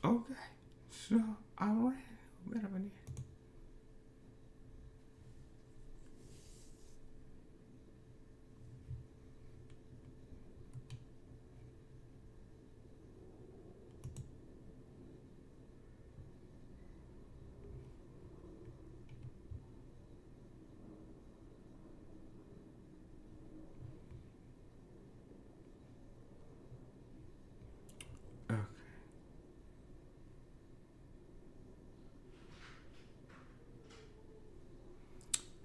Okay. So, alright. Whatever. Okay.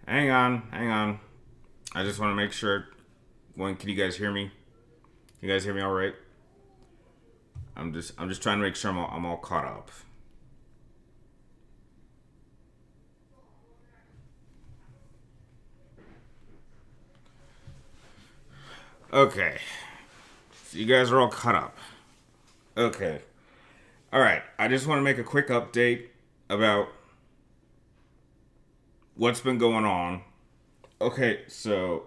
Hang on. I just want to make sure. One, can you guys hear me? You guys hear me all right? I'm just trying to make sure I'm all caught up. Okay. So you guys are all caught up. Okay. All right. I just want to make a quick update about what's been going on. Okay, so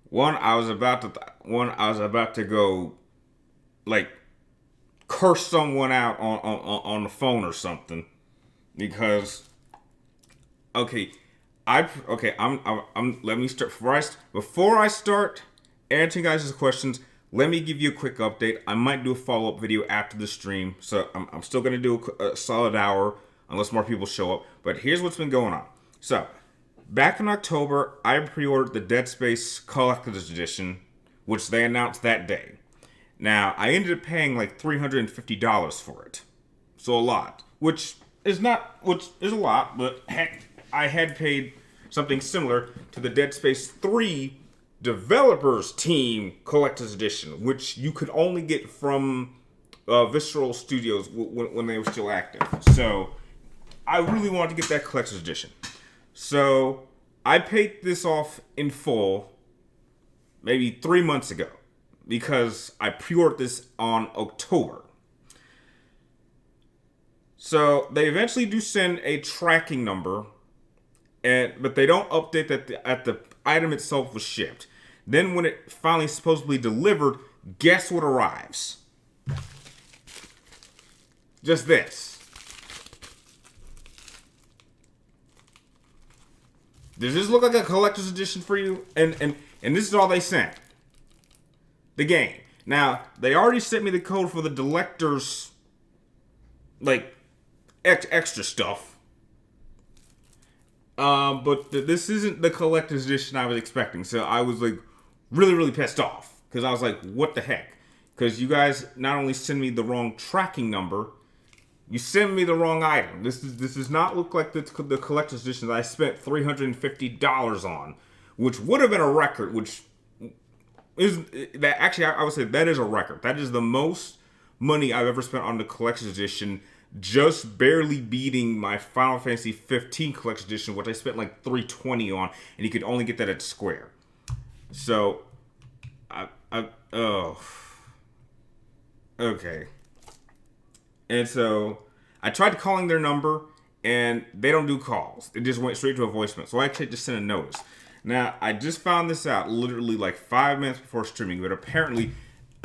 one I was about to go like curse someone out on the phone or something because okay, I'm let me start before I start answering guys' questions. Let me give you a quick update. I might do a follow up video after the stream, so I'm still gonna do a solid hour unless more people show up. But here's what's been going on. So back in October, I pre-ordered the Dead Space Collector's Edition, which they announced that day. Now I ended up paying like $350 for it, so a lot, which is a lot, but heck, I had paid something similar to the Dead Space 3 Developers Team Collector's Edition, which you could only get from Visceral Studios when they were still active. So I really wanted to get that Collector's Edition. So I paid this off in full maybe 3 months ago because I pre-ordered this on October. So they eventually do send a tracking number, but they don't update that the item itself was shipped. Then when it finally supposedly delivered, guess what arrives? Just this. Does this look like a collector's edition for you? And this is all they sent. The game. Now, they already sent me the code for the Delector's like extra stuff. But this isn't the collector's edition I was expecting. So I was like really pissed off because I was like, what the heck? Because you guys not only send me the wrong tracking number, you send me the wrong item. This does not look like the collector's edition that I spent $350 on, which would have been a record. Which is that actually I would say that is a record. That is the most money I've ever spent on the collector's edition, just barely beating my Final Fantasy 15 collector's edition, which I spent like $320 on, and you could only get that at Square. So, okay. And so I tried calling their number, and they don't do calls. It just went straight to a voicemail. So I actually just sent a notice. Now, I just found this out literally like 5 minutes before streaming, but apparently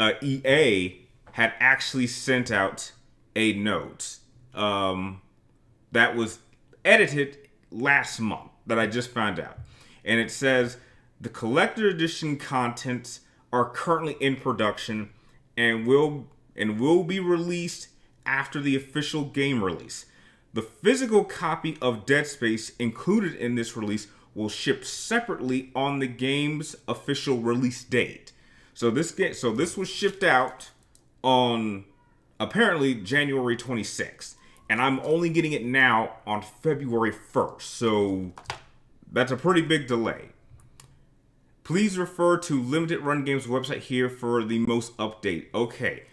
EA had actually sent out a note that was edited last month that I just found out. And it says, the collector edition contents are currently in production and will be released after the official game release. The physical copy of Dead Space included in this release will ship separately on the game's official release date. So this was shipped out on apparently January 26th, and I'm only getting it now on February 1st. So that's a pretty big delay. Please refer to Limited Run Games website here for the most update. Okay,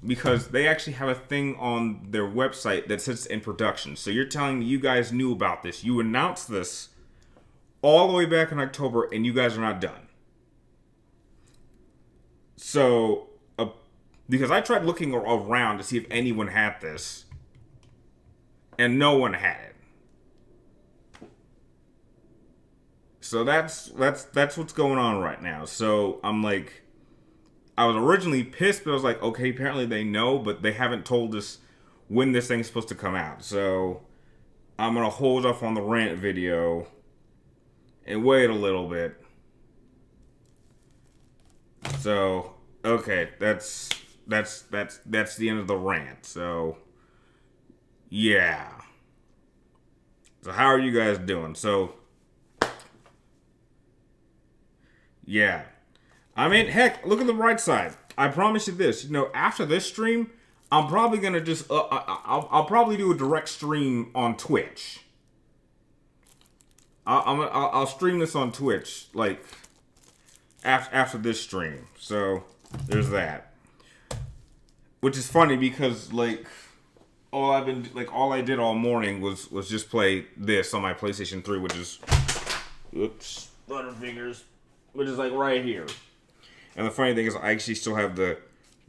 because they actually have a thing on their website that says it's in production. So you're telling me you guys knew about this. You announced this all the way back in October, and you guys are not done. So, because I tried looking around to see if anyone had this, and no one had it. So that's what's going on right now. So I'm like, I was originally pissed, but I was like, okay, apparently they know, but they haven't told us when this thing's supposed to come out. So I'm gonna hold off on the rant video and wait a little bit. So okay, that's the end of the rant. So yeah. So how are you guys doing? So yeah. I mean, heck, look at the right side. I promise you this. You know, after this stream, I'm probably gonna just I'll probably do a direct stream on Twitch. I'll stream this on Twitch like after this stream. So there's that. Which is funny because like all I did all morning was just play this on my PlayStation 3, which is Butterfingers, which is like right here. And the funny thing is, I actually still have the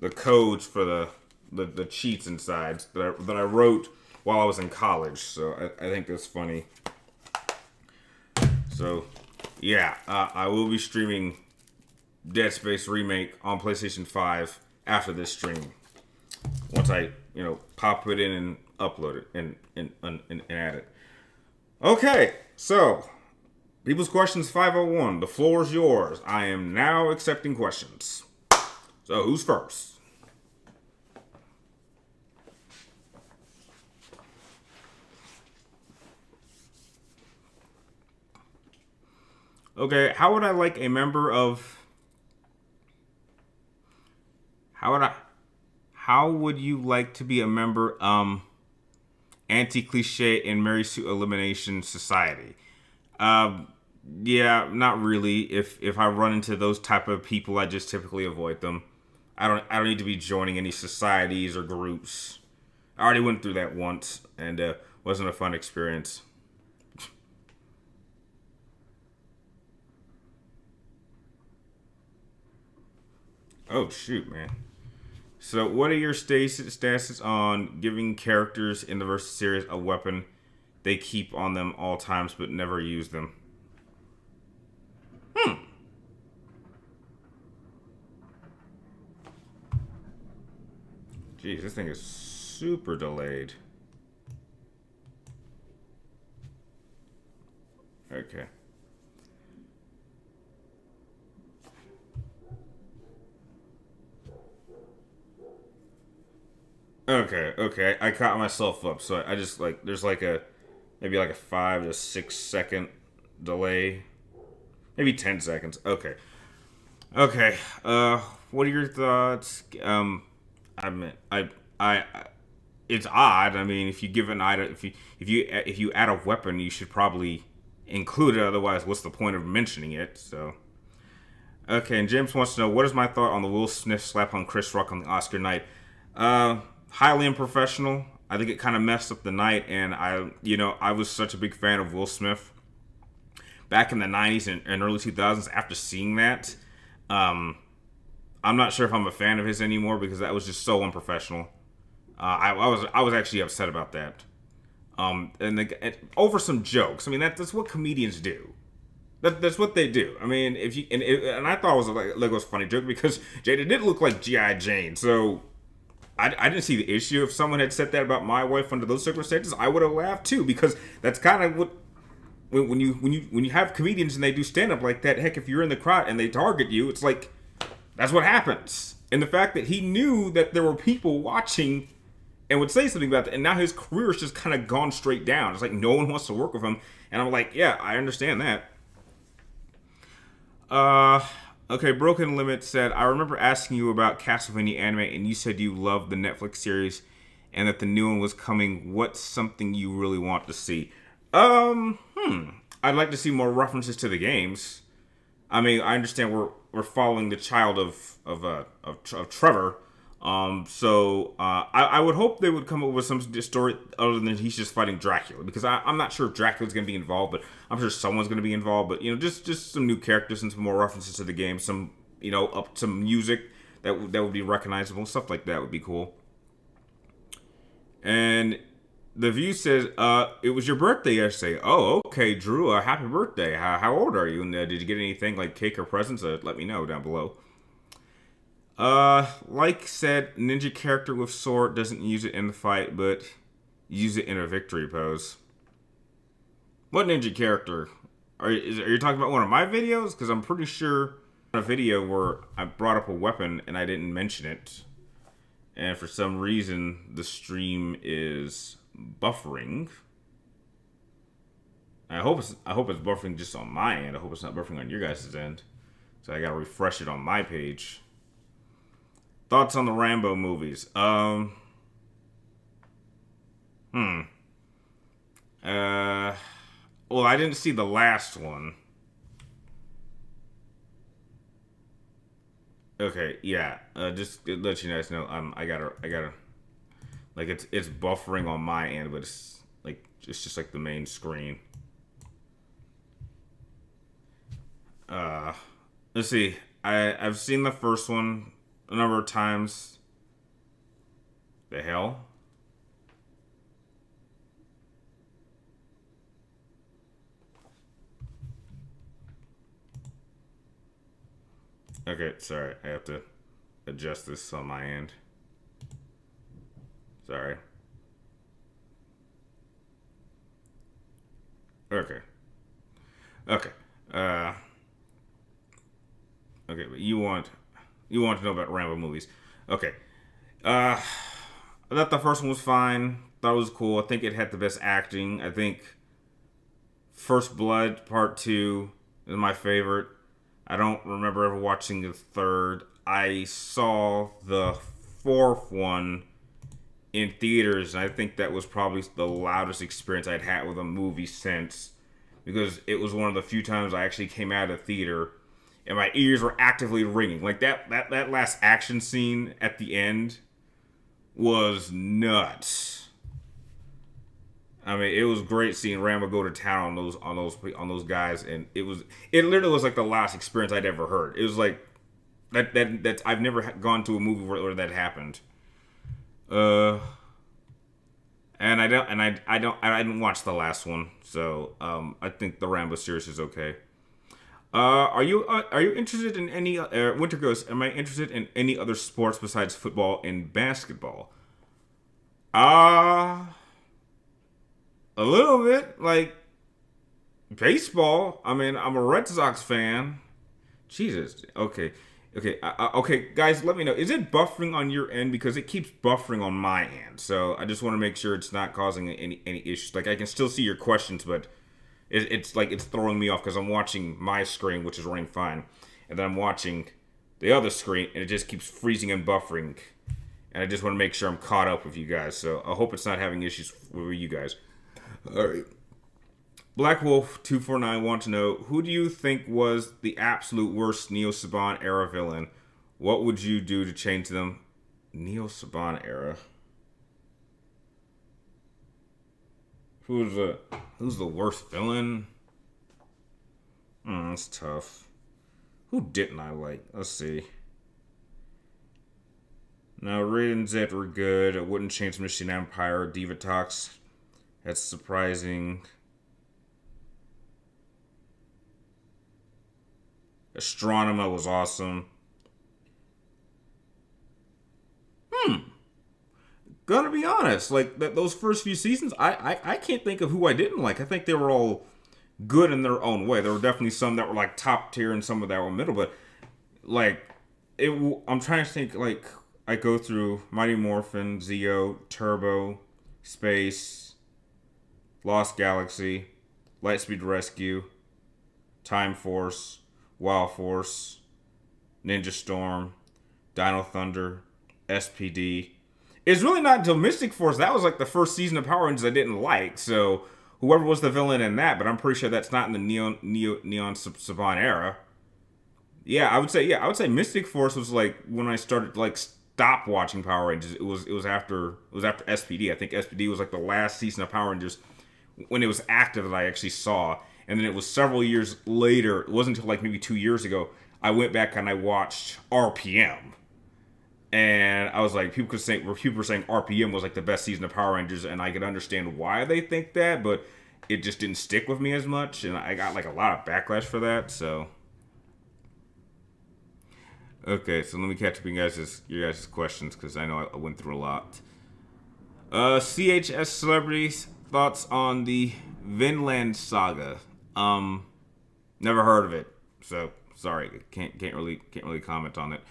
codes for the cheats inside that I wrote while I was in college. So I think that's funny. So yeah, I will be streaming Dead Space Remake on PlayStation 5 after this stream. Once I pop it in and upload it and add it. Okay, so People's Questions 501. The floor is yours. I am now accepting questions. So who's first? Okay, how would I like a member of... How would you like to be a member, anti-cliche in Mary Sue Elimination Society? Yeah, not really. If I run into those type of people, I just typically avoid them. I don't need to be joining any societies or groups. I already went through that once, and wasn't a fun experience. Oh shoot, man. So, what are your stances on giving characters in the Versus series a weapon they keep on them all times but never use them? Jeez, this thing is super delayed. Okay. Okay. I caught myself up, so I just there's maybe a 5 to 6 second delay, maybe 10 seconds. Okay. What are your thoughts? I it's odd. I mean, if you give an item, if you add a weapon, you should probably include it. Otherwise, what's the point of mentioning it? So. Okay, and James wants to know, what is my thought on the Will Smith slap on Chris Rock on the Oscar night? Highly unprofessional. I think it kind of messed up the night, and I was such a big fan of Will Smith back in the 90s and early 2000s. After seeing that, I'm not sure if I'm a fan of his anymore because that was just so unprofessional. I was actually upset about that. Over some jokes. I mean, that's what comedians do. That's what they do. I mean, and I thought it was a funny joke because Jada did look like G.I. Jane, so I didn't see the issue. If someone had said that about my wife under those circumstances, I would have laughed too, because that's kind of what when you have comedians and they do stand up like that. Heck, if you're in the crowd and they target you, it's like that's what happens. And the fact that he knew that there were people watching and would say something about that, and now his career has just kind of gone straight down. It's like no one wants to work with him, and I'm like, yeah, I understand that. Okay, Broken Limit said, I remember asking you about Castlevania anime, and you said you loved the Netflix series, and that the new one was coming. What's something you really want to see? I'd like to see more references to the games. I mean, I understand we're following the child of Trevor. I would hope they would come up with some story other than he's just fighting Dracula, because I'm not sure if Dracula's going to be involved, but I'm sure someone's going to be involved. But just some new characters and some more references to the game, some up some music that would be recognizable, stuff like that would be cool. And The View says, it was your birthday yesterday. Oh, okay, Drew, happy birthday. How old are you? And did you get anything like cake or presents? Let me know down below. Like said, ninja character with sword doesn't use it in the fight, but use it in a victory pose. What ninja character? Are you talking about one of my videos? Because I'm pretty sure a video where I brought up a weapon and I didn't mention it, and for some reason the stream is buffering. I hope it's buffering just on my end. I hope it's not buffering on your guys' end. So I gotta refresh it on my page. Thoughts on the Rambo movies? Well, I didn't see the last one. Okay, yeah. Just to let you guys know, I gotta, like, it's buffering on my end, but it's just like the main screen. Let's see. I've seen the first one a number of times. The hell? Okay, sorry. I have to adjust this on my end. Sorry. Okay. Okay. Okay, but you want to know about Rambo movies. Okay. I thought the first one was fine. Thought it was cool. I think it had the best acting. I think First Blood Part 2 is my favorite. I don't remember ever watching the third. I saw the fourth one in theaters, and I think that was probably the loudest experience I'd had with a movie since, because it was one of the few times I actually came out of the theater and my ears were actively ringing. Like that last action scene at the end was nuts. I mean, it was great seeing Rambo go to town on those guys, and it literally was like the last experience I'd ever heard. It was like that I've never gone to a movie where that happened. And I didn't watch the last one, so I think the Rambo series is okay. Are you interested in any Winter Ghost? Am I interested in any other sports besides football and basketball? A little bit, like baseball. I mean, I'm a Red Sox fan. Jesus. Okay. Okay, guys, let me know. Is it buffering on your end? Because it keeps buffering on my end. So I just want to make sure it's not causing any issues. Like, I can still see your questions, but it's like it's throwing me off because I'm watching my screen, which is running fine, and then I'm watching the other screen, and it just keeps freezing and buffering. And I just want to make sure I'm caught up with you guys. So I hope it's not having issues with you guys. All right. Black Wolf 249 wants to know, who do you think was the absolute worst Neo Saban era villain? What would you do to change them? Neo Saban era. Who's the worst villain? That's tough. Who didn't I like? Let's see. No, Raiden Zed were good. I wouldn't change Machine Empire. Divatox. That's surprising. Astronema was awesome. Gonna be honest, like those first few seasons, I can't think of who I didn't like. I think they were all good in their own way. There were definitely some that were like top tier and some that were middle, but like I'm trying to think. Like, I go through Mighty Morphin, Zeo, Turbo, Space, Lost Galaxy, Lightspeed Rescue, Time Force, Wild Force, Ninja Storm, Dino Thunder, SPD. It's really not until Mystic Force that was like the first season of Power Rangers I didn't like. So whoever was the villain in that, but I'm pretty sure that's not in the Neon Saban era. Yeah, I would say Mystic Force was like when I started to like stop watching Power Rangers. It was after SPD. I think SPD was like the last season of Power Rangers when it was active that I actually saw. And then it was several years later. It wasn't until like maybe 2 years ago I went back and I watched RPM. And I was like, people were saying RPM was like the best season of Power Rangers, and I could understand why they think that, but it just didn't stick with me as much, and I got like a lot of backlash for that. So Okay, so let me catch up on your guys' questions because I know I went through a lot. CHS celebrities thoughts on the Vinland Saga. Um, Never heard of it, so sorry, can't really comment on it.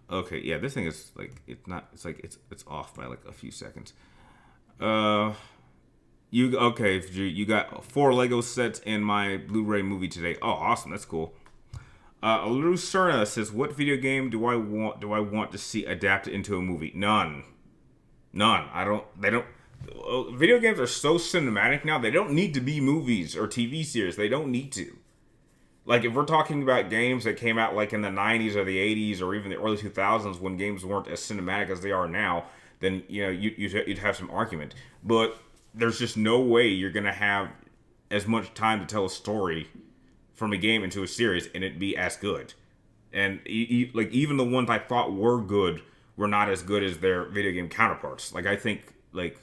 Okay, yeah, this thing is like it's not. It's like it's off by like a few seconds. Uh, you okay? You got 4 Lego sets in my Blu-ray movie today. Oh, awesome, that's cool. Lucerna says, "What video game do I want to see adapted into a movie? None, none. I don't. They don't. Video games are so cinematic now. They don't need to be movies or TV series. They don't need to. Like if we're talking about games that came out like in the 90s or the 80s or even the early 2000s when games weren't as cinematic as they are now, then you'd have some argument. But there's just no way you're gonna have as much time to tell a story from a game into a series and it be as good. And like even the ones I thought were good were not as good as their video game counterparts. Like I think like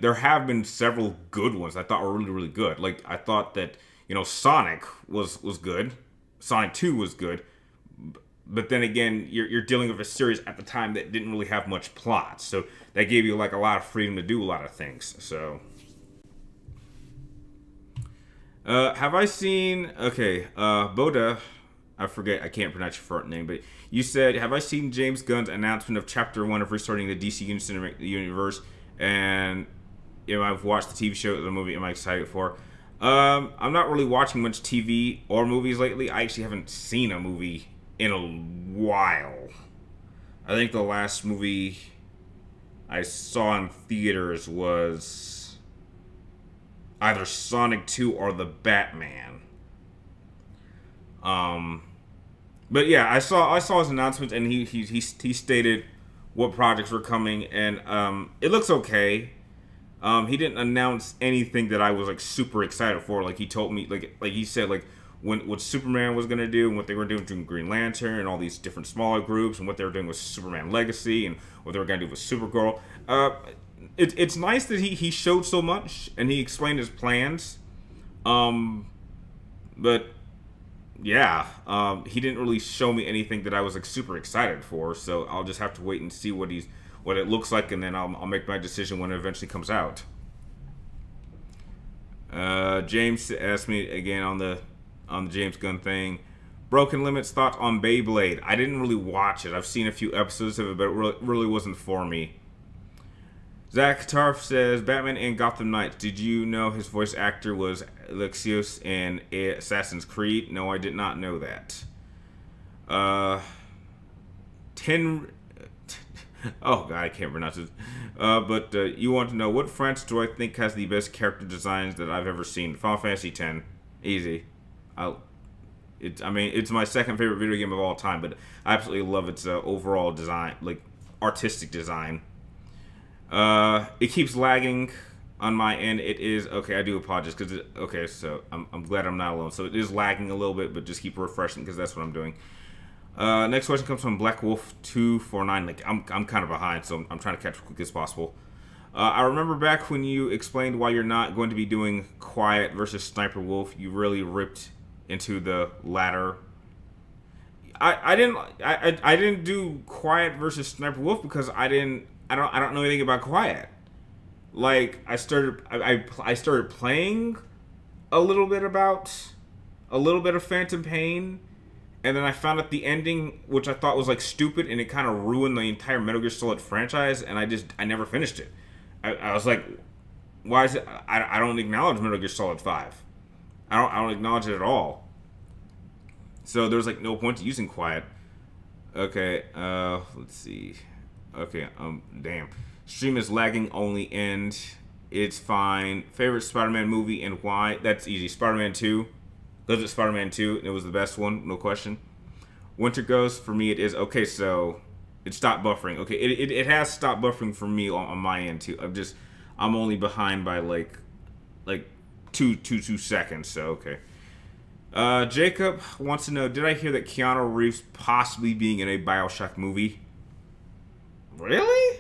there have been several good ones I thought were really really good. Like I thought that Sonic was good, Sonic 2 was good, but then again you're dealing with a series at the time that didn't really have much plot, so that gave you like a lot of freedom to do a lot of things. So have I seen Boda? I can't pronounce your first name, but you said, have I seen James Gunn's announcement of Chapter 1 of restarting the DC Cinematic Universe? And I've watched the TV show, the movie. Am I excited for? I'm not really watching much TV or movies lately. I actually haven't seen a movie in a while. I think the last movie I saw in theaters was either Sonic 2 or The Batman. But yeah, I saw his announcement, and he stated what projects were coming, and it looks okay. He didn't announce anything that I was like super excited for. Like he told me, like he said, like what Superman was gonna do and what they were doing with Green Lantern and all these different smaller groups and what they were doing with Superman Legacy and what they were gonna do with Supergirl. It's nice that he showed so much and he explained his plans. But yeah, he didn't really show me anything that I was like super excited for. So I'll just have to wait and see what it looks like, and then I'll make my decision when it eventually comes out. James asked me again on the James Gunn thing. Broken Limits thoughts on Beyblade. I didn't really watch it. I've seen a few episodes of it, but it really wasn't for me. Zach Tarf says, Batman and Gotham Knights. Did you know his voice actor was Alexios in Assassin's Creed? No, I did not know that. Oh god, I can't pronounce it. But you want to know what franchise do I think has the best character designs that I've ever seen? Final Fantasy X, easy. It's my second favorite video game of all time, but I absolutely love its overall design, like artistic design. It keeps lagging on my end. It is okay. I do apologize because so I'm glad I'm not alone. So it is lagging a little bit, but just keep refreshing because that's what I'm doing. Next question comes from Black Wolf 249. Like I'm kind of behind, so I'm trying to catch as quick as possible. I remember back when you explained why you're not going to be doing Quiet versus Sniper Wolf. You really ripped into the latter. I didn't do Quiet versus Sniper Wolf because I don't know anything about Quiet. Like I started playing a little bit of Phantom Pain, and then I found out the ending, which I thought was like stupid, and it kind of ruined the entire Metal Gear Solid franchise, and I never finished it. I was like, why is it? I don't acknowledge Metal Gear Solid 5. I don't acknowledge it at all. So there's like no point to using Quiet. Okay, let's see. Okay, damn. Stream is lagging, only end. It's fine. Favorite Spider-Man movie and why? That's easy. Spider-Man 2. Goes with Spider-Man 2. It was the best one, no question. Winter Ghost, for me, it is. Okay, so it stopped buffering. Okay, it has stopped buffering for me on my end, too. I'm only behind by like two seconds, so okay. Jacob wants to know, did I hear that Keanu Reeves possibly being in a BioShock movie? Really?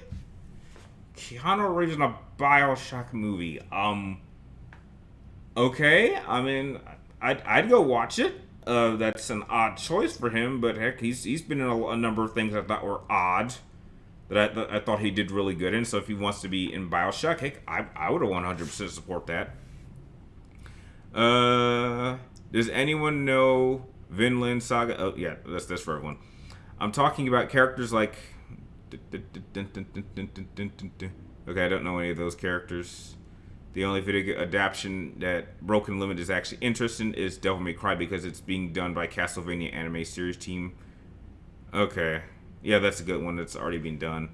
Keanu Reeves in a BioShock movie. Okay. I mean, I'd go watch it. That's an odd choice for him, but heck, he's been in a number of things I thought were odd that I thought he did really good in. So if he wants to be in Bioshock, heck, I would have 100% support that. Does anyone know Vinland Saga? Oh yeah, that's for everyone. I'm talking about characters like. Okay, I don't know any of those characters. The only video adaptation that Broken Limit is actually interesting is Devil May Cry because it's being done by Castlevania Anime Series team. Okay. Yeah, that's a good one that's already been done.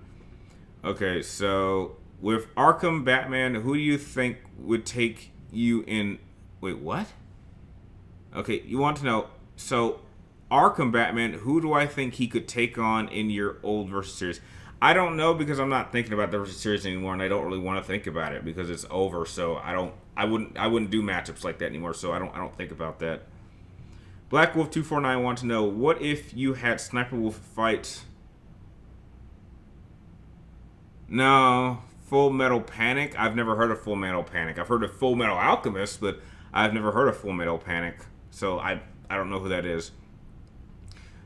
Okay, so with Arkham Batman, who do you think would take you in... Wait, what? Okay, you want to know... So, Arkham Batman, who do I think he could take on in your old versus series? I don't know because I'm not thinking about the versus series anymore, and I don't really want to think about it because it's over. So I wouldn't do matchups like that anymore. So I don't think about that. Black Wolf 249 wants to know, what if you had Sniper Wolf fight? No, Full Metal Panic. I've never heard of Full Metal Panic. I've heard of Full Metal Alchemist, but I've never heard of Full Metal Panic. So I don't know who that is.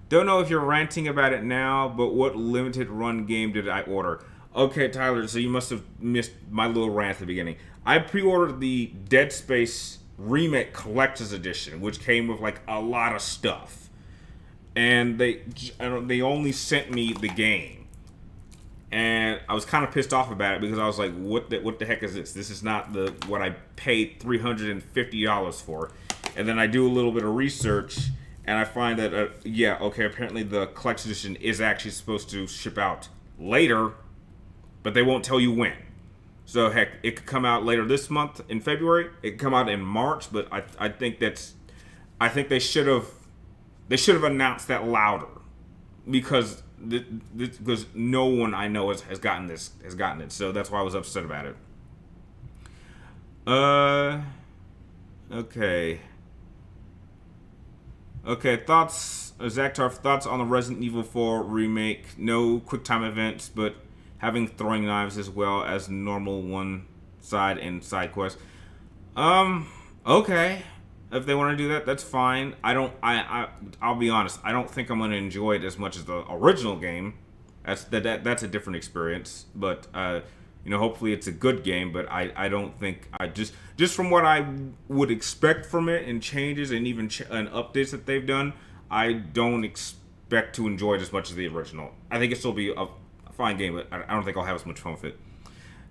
Don't know if you're ranting about it now, but what limited run game did I order? Okay, Tyler, so you must have missed my little rant at the beginning. I pre-ordered the Dead Space Remake Collector's Edition, which came with like a lot of stuff. And they only sent me the game. And I was kind of pissed off about it because I was like, what the heck is this? This is not what I paid $350 for. And then I do a little bit of research, and I find that, apparently the collector's edition is actually supposed to ship out later, but they won't tell you when. So, heck, it could come out later this month in February. It could come out in March, but I think they should have announced that louder because no one I know has gotten it. So that's why I was upset about it. Okay. Okay, Zaktar, thoughts on the Resident Evil 4 remake? No quick time events, but having throwing knives as well as normal one side and side quests. Okay. If they want to do that, that's fine. I'll be honest, I don't think I'm going to enjoy it as much as the original game. That's a different experience, but hopefully it's a good game, but I don't think just from what I would expect from it and changes and even and updates that they've done, I don't expect to enjoy it as much as the original. I think it'll still be a fine game, but I don't think I'll have as much fun with it.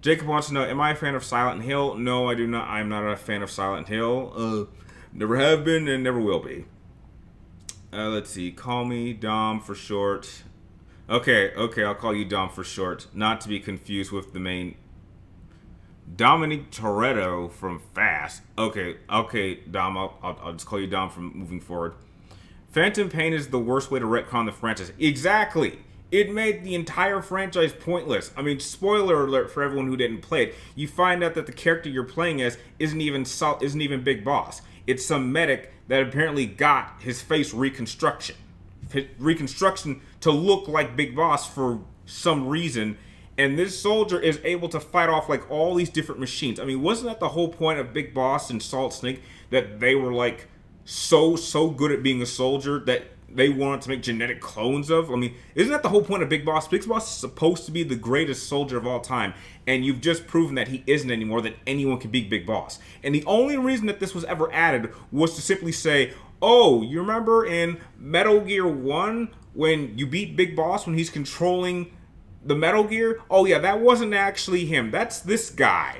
Jacob wants to know, am I a fan of Silent Hill? No, I do not. I'm not a fan of Silent Hill. Never have been and never will be. Let's see. Call me Dom for short. Okay, I'll call you Dom for short. Not to be confused with the main Dominic Toretto from Fast. Okay, Dom, I'll just call you Dom from moving forward. Phantom Pain is the worst way to retcon the franchise. Exactly. It made the entire franchise pointless. I mean, spoiler alert for everyone who didn't play it. You find out that the character you're playing as isn't even Big Boss. It's some medic that apparently got his face reconstruction to look like Big Boss for some reason, and this soldier is able to fight off like all these different machines. I mean, wasn't that the whole point of Big Boss and Solid Snake, that they were like so good at being a soldier that they wanted to make genetic clones of? I mean, isn't that the whole point of Big Boss? Big Boss is supposed to be the greatest soldier of all time, and you've just proven that he isn't anymore, that anyone can beat Big Boss. And the only reason that this was ever added was to simply say, oh, you remember in Metal Gear 1 when you beat Big Boss when he's controlling the Metal Gear? Oh yeah, that wasn't actually him. That's this guy.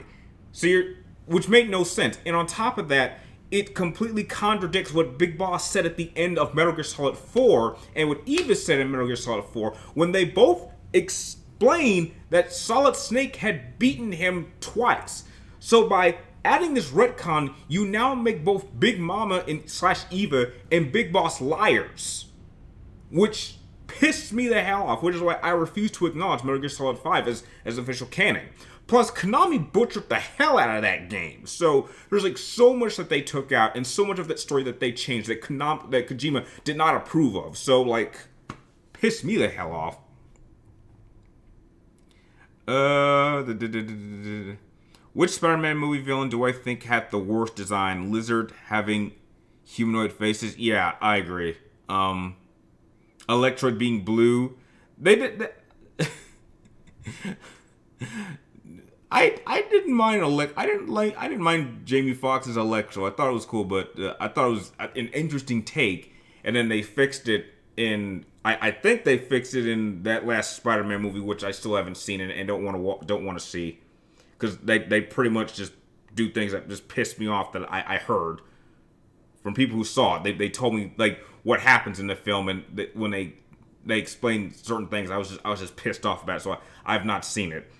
Which made no sense. And on top of that, it completely contradicts what Big Boss said at the end of Metal Gear Solid 4 and what Eva said in Metal Gear Solid 4 when they both explained that Solid Snake had beaten him twice. So by adding this retcon, you now make both Big Mama / Eva and Big Boss liars, which pissed me the hell off, which is why I refuse to acknowledge Metal Gear Solid 5 as official canon. Plus, Konami butchered the hell out of that game. So there's like so much that they took out and so much of that story that they changed that Kojima did not approve of. So like, pissed me the hell off. Which Spider-Man movie villain do I think had the worst design? Lizard having Humanoid faces. Yeah, I agree. Electrode being blue. They did. I didn't mind I didn't mind Jamie Foxx's Electro. I thought it was cool, but I thought it was an interesting take. And then they fixed it in. I think they fixed it in that last Spider-Man movie, which I still haven't seen and don't want to see, because they pretty much just do things that just pissed me off that I heard from people who saw it. They told me like what happens in the film, and when they explained certain things, I was just pissed off about it. So I've not seen it.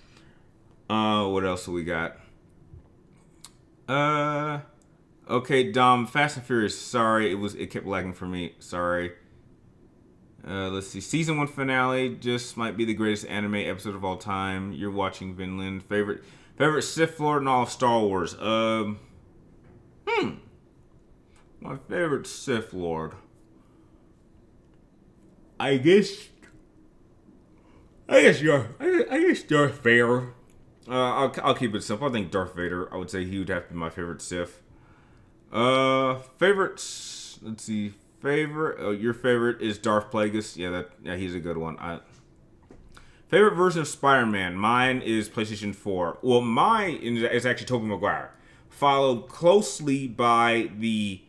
What else do we got? Okay, Dom, Fast and Furious. Sorry, it kept lagging for me. Sorry. Let's see. Season 1 finale just might be the greatest anime episode of all time. You're watching Vinland. Favorite Sith Lord in all of Star Wars. My favorite Sith Lord. I guess Darth Vader. I'll keep it simple. I think Darth Vader. I would say he would have to be my favorite Sith. Favorites. Let's see. Your favorite is Darth Plagueis. Yeah, he's a good one. Favorite version of Spider-Man. Mine is PlayStation 4. Well, mine is actually Tobey Maguire, followed closely by the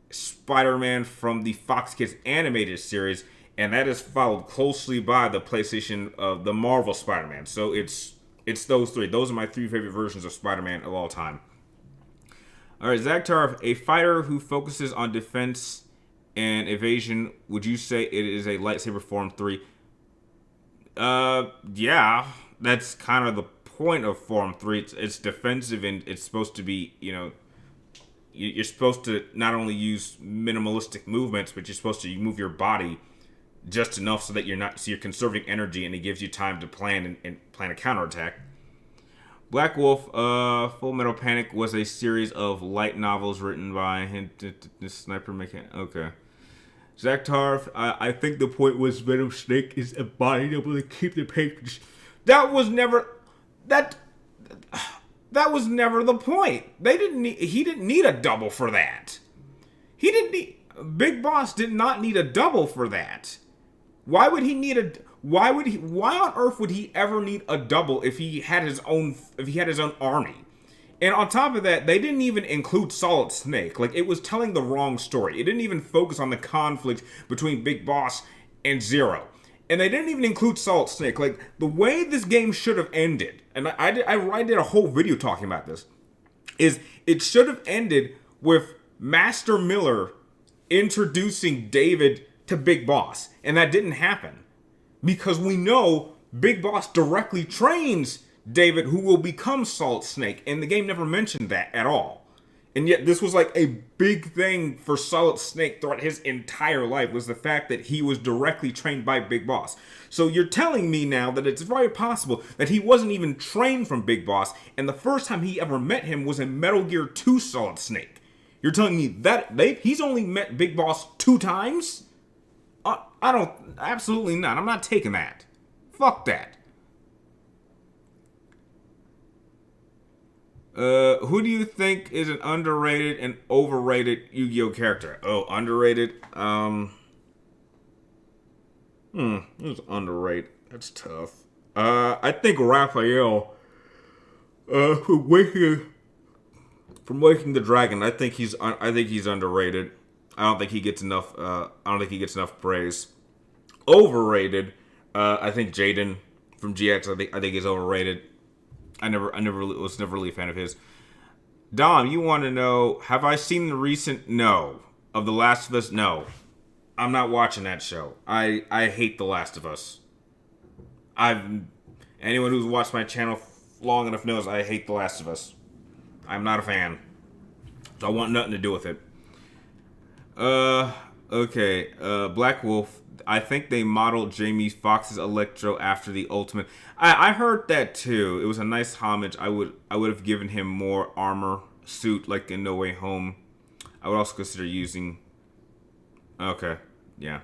Spider-Man from the Fox Kids animated series, and that is followed closely by the PlayStation of the Marvel Spider-Man. So it's those three. Those are my three favorite versions of Spider-Man of all time. All right, Zach Tarf, a fighter who focuses on defense and evasion. Would you say it is a lightsaber Form 3? Yeah, that's kind of the point of Form 3. It's defensive, and it's supposed to be, you're supposed to not only use minimalistic movements, but you're supposed to move your body just enough so that you're conserving energy, and it gives you time to plan and plan a counterattack. Black Wolf, Full Metal Panic was a series of light novels written by Sniper Mechanic. Okay. Zach Tarf, I think the point was Venom Snake is a body able to keep the patrons. That was never the point. He didn't need a double for that. Big Boss did not need a double for that. Why on earth would he ever need a double if he had his own army? And on top of that, they didn't even include Solid Snake. Like, it was telling the wrong story. It didn't even focus on the conflict between Big Boss and Zero. And they didn't even include Solid Snake. Like, the way this game should have ended, and I did a whole video talking about this, is it should have ended with Master Miller introducing David to Big Boss. And that didn't happen. Because we know Big Boss directly trains David, who will become Solid Snake, and the game never mentioned that at all. And yet this was like a big thing for Solid Snake throughout his entire life, was the fact that he was directly trained by Big Boss. So you're telling me now that it's very possible that he wasn't even trained from Big Boss, and the first time he ever met him was in Metal Gear 2 Solid Snake. You're telling me that he's only met Big Boss 2 times? Absolutely not. I'm not taking that. Fuck that. Who do you think is an underrated and overrated Yu-Gi-Oh character? Oh, underrated? Who's underrated? That's tough. I think Raphael, from Waking the Dragon, I think he's underrated. I don't think he gets enough praise. Overrated, I think Jaden from GX, I think is overrated. I was never really a fan of his. Dom, you want to know, have I seen the recent of The Last of Us? No. I'm not watching that show. I hate The Last of Us. Anyone who's watched my channel long enough knows I hate The Last of Us. I'm not a fan. So I want nothing to do with it. Okay. Black Wolf. I think they modeled Jamie Foxx's Electro after the Ultimate. I heard that too. It was a nice homage. I would have given him more armor suit like in No Way Home. I would also consider using. Okay, yeah.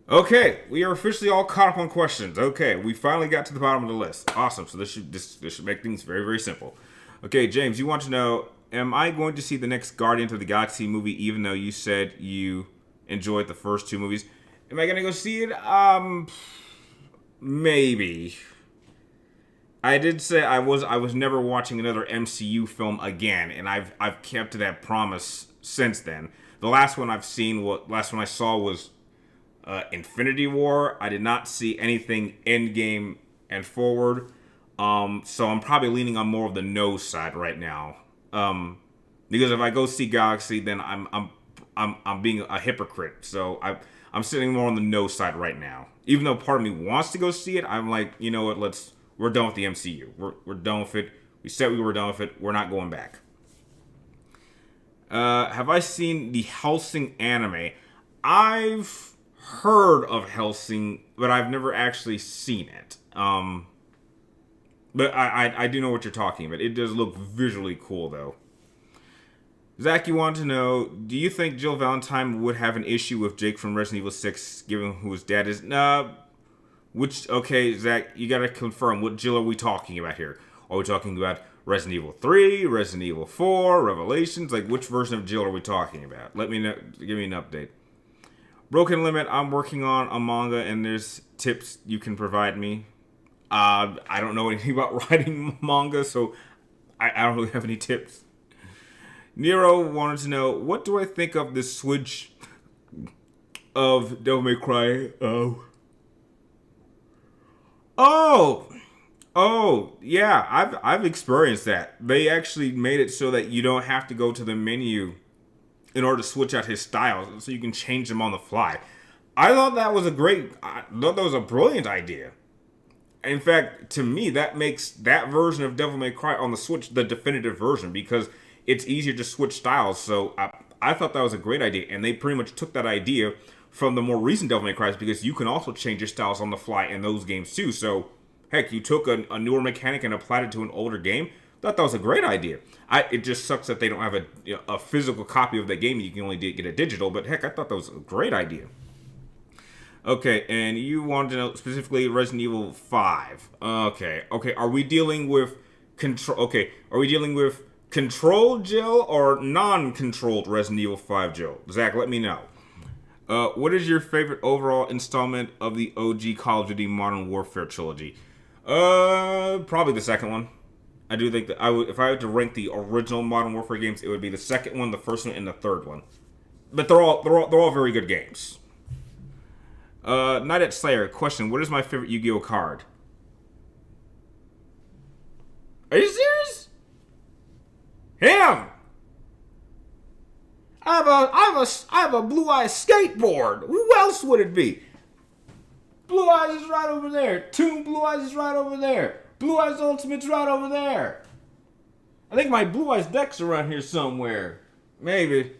Okay, we are officially all caught up on questions. Okay, we finally got to the bottom of the list. Awesome. So this should make things very, very simple. Okay, James, you want to know am I going to see the next Guardians of the Galaxy movie, even though you said you enjoyed the first two movies? Am I gonna go see it? Maybe. I did say I was never watching another MCU film again, and I've kept to that promise since then. The last one I saw was Infinity War. I did not see anything Endgame and forward. So I'm probably leaning on more of the no side right now. Because if I go see Galaxy, then I'm being a hypocrite. So I'm sitting more on the no side right now. Even though part of me wants to go see it, I'm like, you know what? We're done with the MCU. We're done with it. We said we were done with it. We're not going back. Have I seen the Hellsing anime? I've heard of Hellsing, but I've never actually seen it. But I do know what you're talking about. It does look visually cool, though. Zach, you want to know, do you think Jill Valentine would have an issue with Jake from Resident Evil 6, given who his dad is? Okay, Zach, you gotta confirm, what Jill are we talking about here? Are we talking about Resident Evil 3, Resident Evil 4, Revelations? Like, which version of Jill are we talking about? Let me know, give me an update. Broken Limit, I'm working on a manga, and there's tips you can provide me. I don't know anything about writing manga, so I don't really have any tips. Nero wanted to know, what do I think of this switch of Devil May Cry? Yeah, I've experienced that. They actually made it so that you don't have to go to the menu in order to switch out his styles, so you can change them on the fly. I thought that was a brilliant idea. In fact, to me, that makes that version of Devil May Cry on the Switch the definitive version, because it's easier to switch styles. So I thought that was a great idea, and they pretty much took that idea from the more recent Devil May Crys, because you can also change your styles on the fly in those games too. So heck, you took a newer mechanic and applied it to an older game. I thought that was a great idea. It just sucks that they don't have a physical copy of that game. You can only get a digital, but heck, I thought that was a great idea. Okay, and you wanted to know specifically Resident Evil 5. Okay, are we dealing with control? Okay, are we dealing with controlled Jill or non-controlled Resident Evil 5 Jill? Zach, let me know. What is your favorite overall installment of the OG Call of Duty Modern Warfare trilogy? Probably the second one. I do think that if I had to rank the original Modern Warfare games, it would be the second one, the first one, and the third one. But they're all very good games. Night at Slayer, question, what is my favorite Yu-Gi-Oh card? Are you serious? Him! I have a Blue Eyes skateboard. Who else would it be? Blue Eyes is right over there. Toon Blue Eyes is right over there. Blue Eyes Ultimate's right over there. I think my Blue Eyes deck's around here somewhere. Maybe.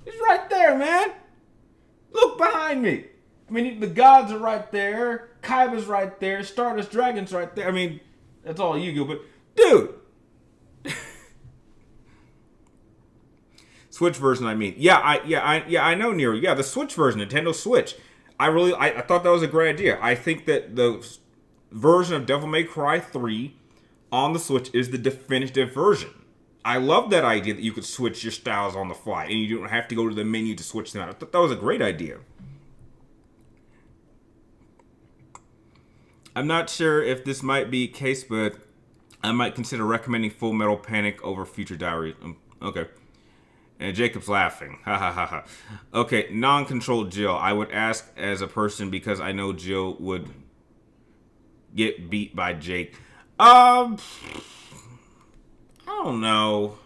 It's right there, man. Look behind me. I mean, the gods are right there. Kaiba's right there. Stardust Dragon's right there. I mean, that's all Yu-Gi-Oh! But, dude. Switch version, I mean. I know, Nero. Yeah, the Switch version, Nintendo Switch. I thought that was a great idea. I think that the version of Devil May Cry 3 on the Switch is the definitive version. I love that idea that you could switch your styles on the fly and you don't have to go to the menu to switch them out. I thought that was a great idea. I'm not sure if this might be a case, but I might consider recommending Full Metal Panic over Future Diary. Okay. And Jacob's laughing. Ha ha ha ha. Okay, non-controlled Jill. I would ask as a person because I know Jill would get beat by Jake. I don't know.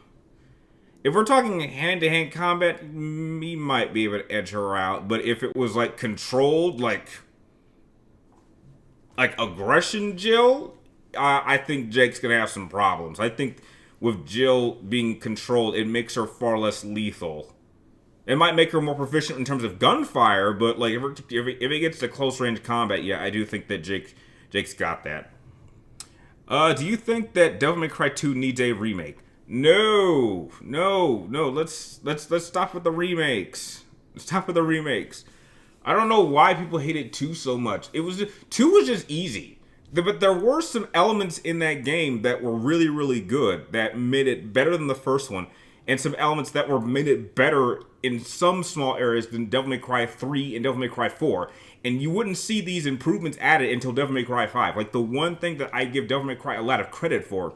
If we're talking hand-to-hand combat, he might be able to edge her out. But if it was like controlled, like aggression Jill, I think Jake's gonna have some problems. I think with Jill being controlled, it makes her far less lethal. It might make her more proficient in terms of gunfire, but like if it gets to close range combat, yeah, I do think that Jake's got that. Do you think that Devil May Cry 2 needs a remake? No. Let's stop with the remakes. Stop with the remakes. I don't know why people hated 2 so much. 2 was just easy. But there were some elements in that game that were really, really good that made it better than the first one, and some elements that were made it better in some small areas than Devil May Cry 3 and Devil May Cry 4. And you wouldn't see these improvements added until Devil May Cry 5. Like, the one thing that I give Devil May Cry a lot of credit for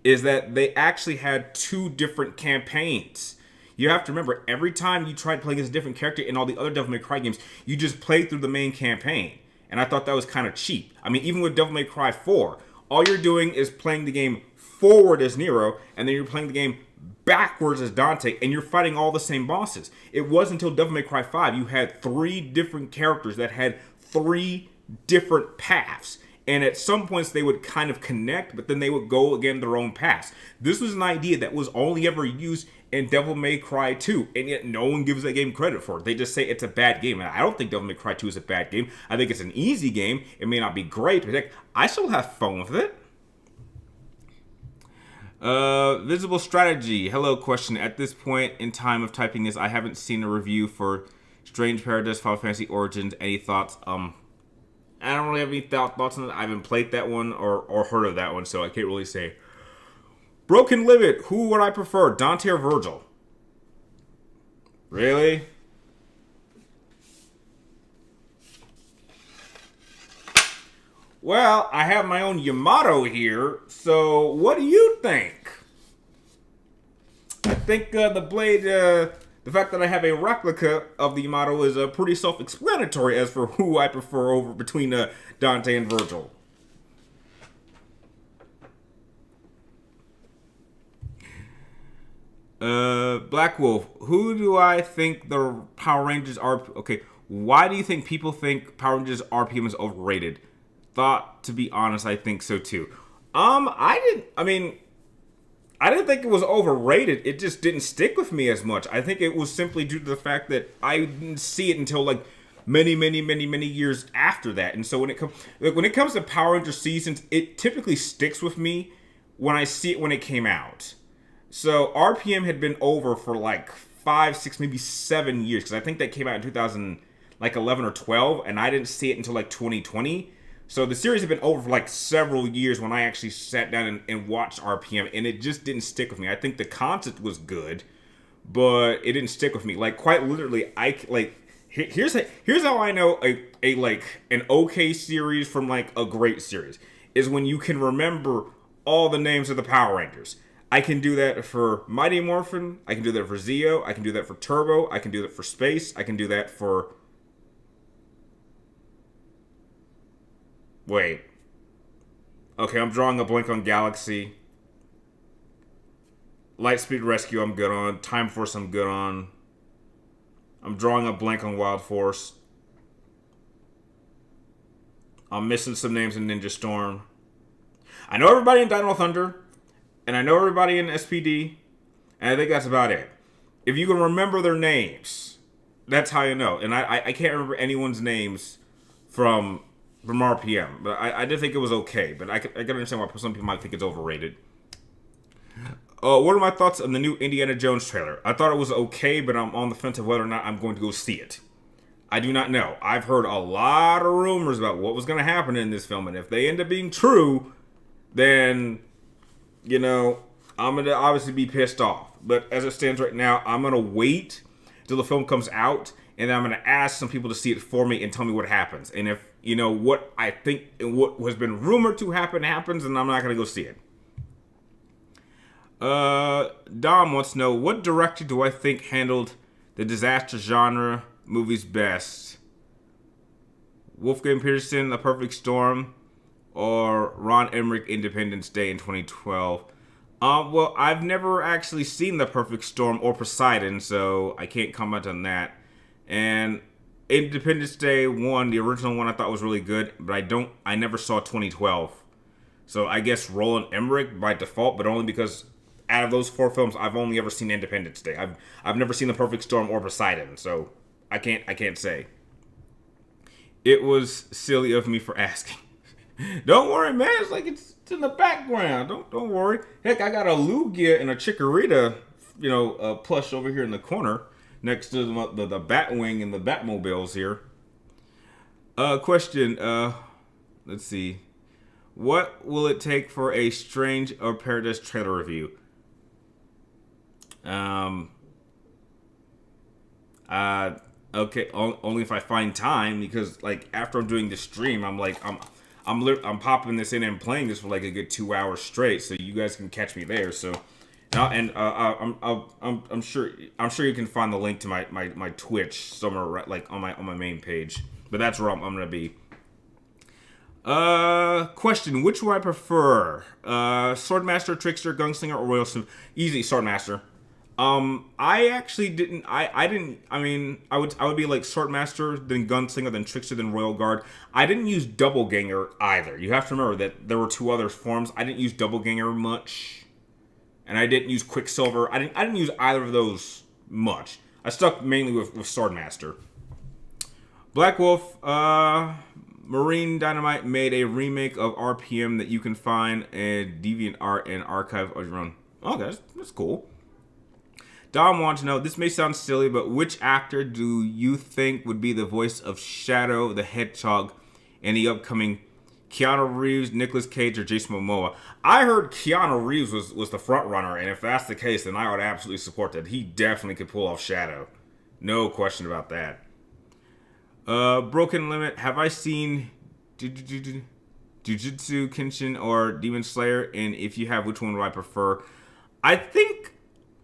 is that they actually had two different campaigns. You have to remember, every time you tried playing as a different character in all the other Devil May Cry games, you just played through the main campaign. And I thought that was kind of cheap. I mean, even with Devil May Cry 4, all you're doing is playing the game forward as Nero, and then you're playing the game backwards as Dante, and you're fighting all the same bosses. It wasn't until Devil May Cry 5 you had 3 different characters that had 3 different paths. And at some points they would kind of connect, but then they would go again their own paths. This was an idea that was only ever used in Devil May Cry 2, and yet no one gives that game credit for it. They just say it's a bad game, and I don't think Devil May Cry 2 is a bad game. I think it's an easy game. It may not be great, but heck, I still have fun with it. Visible Strategy. Hello, question. At this point in time of typing this, I haven't seen a review for Strange Paradise Final Fantasy Origins. Any thoughts? I don't really have any thoughts on it. I haven't played that one or heard of that one, so I can't really say. Broken Limit. Who would I prefer, Dante or Virgil? Really? Well, I have my own Yamato here, so what do you think? I think the blade, the fact that I have a replica of the Yamato is pretty self-explanatory as for who I prefer over between Dante and Virgil. Black Wolf. Who do I think the Power Rangers are? Okay, why do you think people think Power Rangers RPM is overrated? Thought, to be honest, I think so too. I didn't think it was overrated. It just didn't stick with me as much. I think it was simply due to the fact that I didn't see it until like many years after that. And so when it comes to Power Rangers seasons, it typically sticks with me when I see it when it came out. So RPM had been over for like 5, 6, maybe 7 years, because I think that came out in 2011 or 12, and I didn't see it until like 2020. So the series had been over for like several years when I actually sat down and watched RPM, and it just didn't stick with me. I think the concept was good, but it didn't stick with me. Like, quite literally, here's how I know a like an okay series from like a great series is when you can remember all the names of the Power Rangers. I can do that for Mighty Morphin. I can do that for Zeo. I can do that for Turbo. I can do that for Space. I can do that for... Wait. Okay, I'm drawing a blank on Galaxy. Lightspeed Rescue I'm good on. Time Force I'm good on. I'm drawing a blank on Wild Force. I'm missing some names in Ninja Storm. I know everybody in Dynamo Thunder. And I know everybody in SPD, and I think that's about it. If you can remember their names, that's how you know. And I can't remember anyone's names from RPM, but I did think it was okay. But I can understand why some people might think it's overrated. What are my thoughts on the new Indiana Jones trailer? I thought it was okay, but I'm on the fence of whether or not I'm going to go see it. I do not know. I've heard a lot of rumors about what was going to happen in this film, and if they end up being true, then... you know, I'm going to obviously be pissed off. But as it stands right now, I'm going to wait till the film comes out. And then I'm going to ask some people to see it for me and tell me what happens. And if, you know, what I think and what has been rumored to happen happens, then I'm not going to go see it. Dom wants to know, what director do I think handled the disaster genre movies best? Wolfgang Peterson, A Perfect Storm, or Ron Emmerich, Independence Day in 2012. Well, I've never actually seen The Perfect Storm or Poseidon, so I can't comment on that. And Independence Day 1, the original one, I thought was really good, but I never saw 2012. So I guess Roland Emmerich by default, but only because out of those 4 films, I've only ever seen Independence Day. I've never seen The Perfect Storm or Poseidon, so I can't say. It was silly of me for asking. Don't worry, man. It's like it's in the background. Don't worry. Heck, I got a Lugia and a Chikorita, plush over here in the corner next to the Batwing and the Batmobiles here. Question. let's see. What will it take for a Strange or Paradise trailer review? Um. Okay. Only if I find time, because like after I'm doing the stream, I'm popping this in and playing this for like a good 2 hours straight, so you guys can catch me there. So. I'm sure you can find the link to my Twitch somewhere like on my main page, but that's where I'm gonna be. Question: which would I prefer? Swordmaster, Trickster, Gunslinger, or Royal Sim? Easy, Swordmaster. I actually didn't. I didn't. I mean, I would be like Swordmaster, then Gunslinger, then Trickster, then Royal Guard. I didn't use Doubleganger either. You have to remember that there were two other forms. I didn't use Doubleganger much. And I didn't use Quicksilver. I didn't use either of those much. I stuck mainly with Swordmaster. Black Wolf, Marine Dynamite made a remake of RPM that you can find in DeviantArt and archive of your own. Okay, that's cool. Dom wants to know, this may sound silly, but which actor do you think would be the voice of Shadow the Hedgehog in the upcoming Keanu Reeves, Nicolas Cage, or Jason Momoa? I heard Keanu Reeves was the front runner, and if that's the case, then I would absolutely support that. He definitely could pull off Shadow. No question about that. Broken Limit, have I seen Jujutsu Kenshin or Demon Slayer? And if you have, which one would I prefer? I think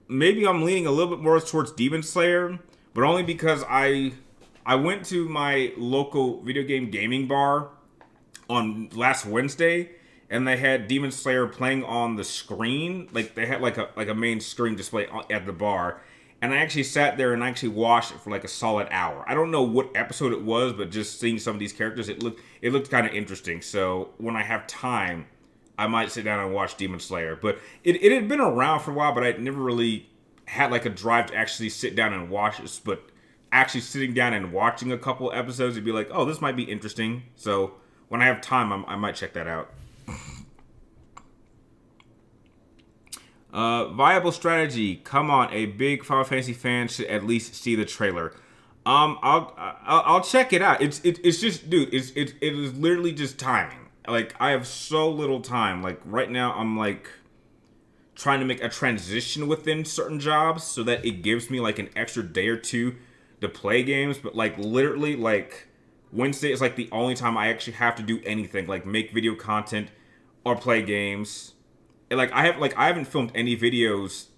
maybe I'm leaning a little bit more towards Demon Slayer, but only because I went to my local video game gaming bar on last Wednesday, and they had Demon Slayer playing on the screen. Like they had like a main screen display at the bar, and I actually sat there and actually watched it for like a solid hour. I don't know what episode it was, but just seeing some of these characters, it looked kind of interesting. So when I have time, I might sit down and watch Demon Slayer. But it had been around for a while, but I never really had like a drive to actually sit down and watch it. But actually sitting down and watching a couple episodes, it'd be like, oh, this might be interesting. So when I have time, I might check that out. Viable strategy. Come on, a big Final Fantasy fan should at least see the trailer. I'll check it out. It's just, dude. It is literally just timing. Like I have so little time. Like right now, I'm like trying to make a transition within certain jobs so that it gives me like an extra day or two to play games. But like literally, like Wednesday is like the only time I actually have to do anything, like make video content or play games. And like I haven't filmed any videos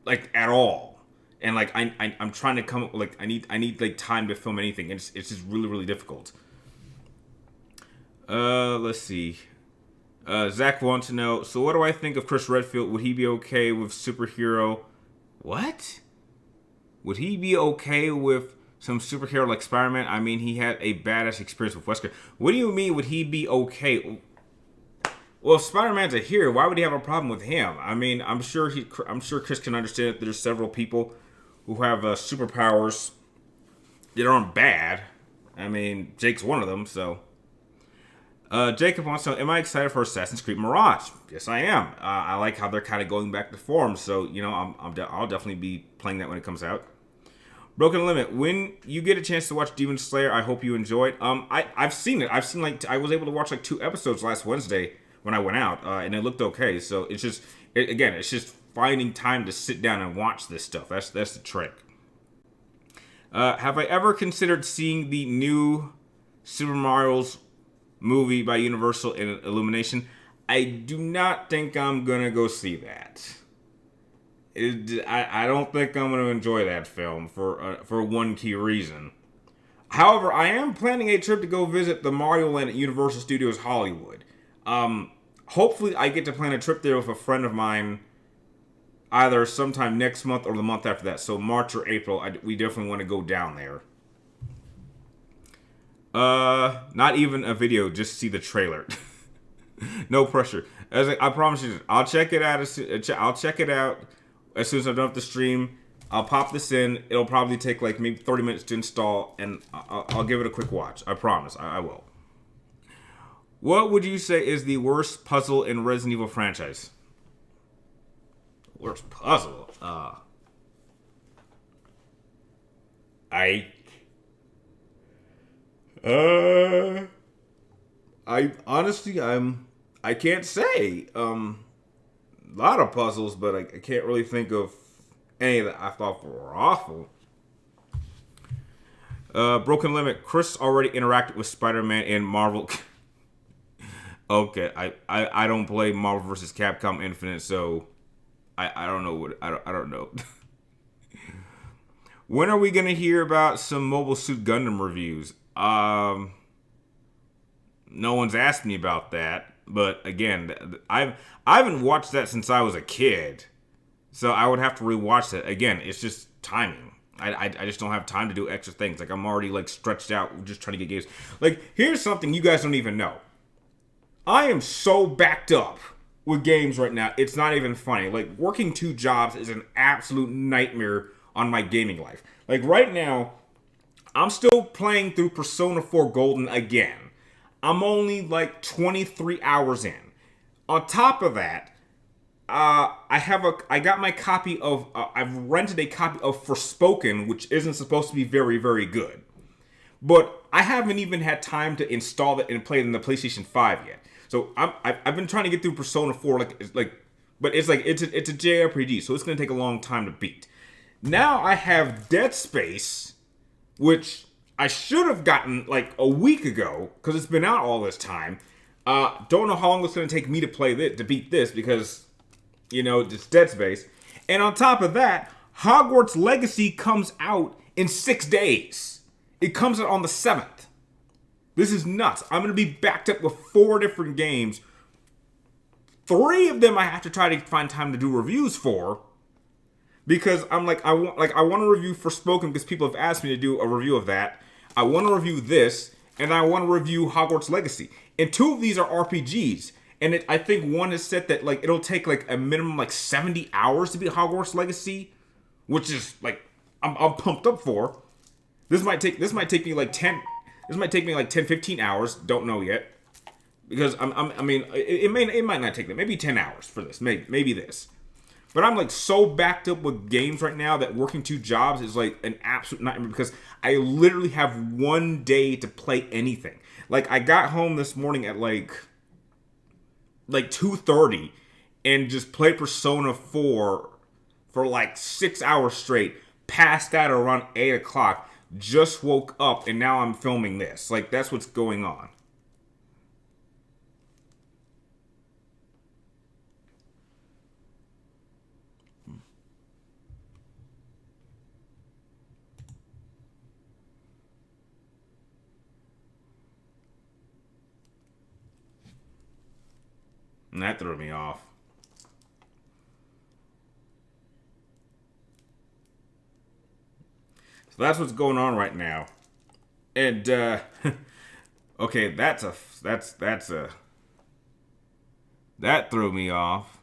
like at all. And like I'm trying to come up with like I need like time to film anything. It's just really difficult. Let's see. Zach wants to know, so what do I think of Chris Redfield? Would he be okay with superhero? What? Would he be okay with some superhero like Spider-Man? I mean, he had a badass experience with Wesker. What do you mean, would he be okay? Well, if Spider-Man's a hero, why would he have a problem with him? I mean, I'm sure Chris can understand that there's several people who have superpowers that aren't bad. I mean, Jake's one of them, so. Jacob wants to know, am I excited for Assassin's Creed Mirage? Yes, I am. I like how they're kind of going back to form, so, you know, I'll definitely be playing that when it comes out. Broken Limit, when you get a chance to watch Demon Slayer, I hope you enjoy it. I've seen it. I was able to watch like 2 episodes last Wednesday when I went out, and it looked okay. So it's just, it's just finding time to sit down and watch this stuff. That's the trick. Have I ever considered seeing the new Super Mario's movie by Universal in Illumination? I do not think I'm gonna go see that. I don't think I'm gonna enjoy that film for one key reason. However, I am planning a trip to go visit the Mario Land at Universal Studios Hollywood. Hopefully I get to plan a trip there with a friend of mine either sometime next month or the month after that. So March or April, we definitely want to go down there. Not even a video, just see the trailer. No pressure. I promise you, I'll check it out. I'll check it out as soon as I'm done with the stream. I'll pop this in. It'll probably take like maybe 30 minutes to install, and I'll give it a quick watch. I promise. I will. What would you say is the worst puzzle in Resident Evil franchise? Worst puzzle? I honestly, I can't say. A lot of puzzles, but I can't really think of any that I thought were awful. Broken Limit. Chris already interacted with Spider-Man in Marvel. Okay, I don't play Marvel vs. Capcom Infinite, so I don't know what I don't know. When are we gonna hear about some Mobile Suit Gundam reviews? No one's asked me about that, but again, I haven't watched that since I was a kid, so I would have to rewatch that again. It's just timing. I just don't have time to do extra things. Like I'm already like stretched out just trying to get games. Like here's something you guys don't even know. I am so backed up with games right now. It's not even funny. Like working two jobs is an absolute nightmare on my gaming life. Like right now, I'm still playing through Persona 4 Golden again. I'm only like 23 hours in. On top of that, I got my copy of I've rented a copy of Forspoken, which isn't supposed to be very, very good. But I haven't even had time to install it and play it in the PlayStation 5 yet. So I've been trying to get through Persona 4 but it's a JRPG, so it's gonna take a long time to beat. Now I have Dead Space, which I should have gotten like a week ago because it's been out all this time. Don't know how long it's gonna take me to play this to beat this because it's Dead Space. And on top of that, Hogwarts Legacy comes out in 6 days. It comes out on the 7th. This is nuts. I'm going to be backed up with 4 different games. 3 of them I have to try to find time to do reviews for. Because I want to review Forspoken because people have asked me to do a review of that. I want to review this, and I want to review Hogwarts Legacy. And 2 of these are RPGs. And I think one is set that like it'll take like a minimum like 70 hours to beat Hogwarts Legacy, which is like I'm pumped up for. This might take me like 10 15 hours, don't know yet. Because it might not take that. Maybe 10 hours for this. Maybe this. But I'm like so backed up with games right now that working 2 jobs is like an absolute nightmare because I literally have 1 day to play anything. Like I got home this morning at like 2:30 and just played Persona 4 for like 6 hours straight. Passed out around 8 o'clock. Just woke up and now I'm filming this. Like that's what's going on. And that threw me off. So that's what's going on right now. And okay, that threw me off.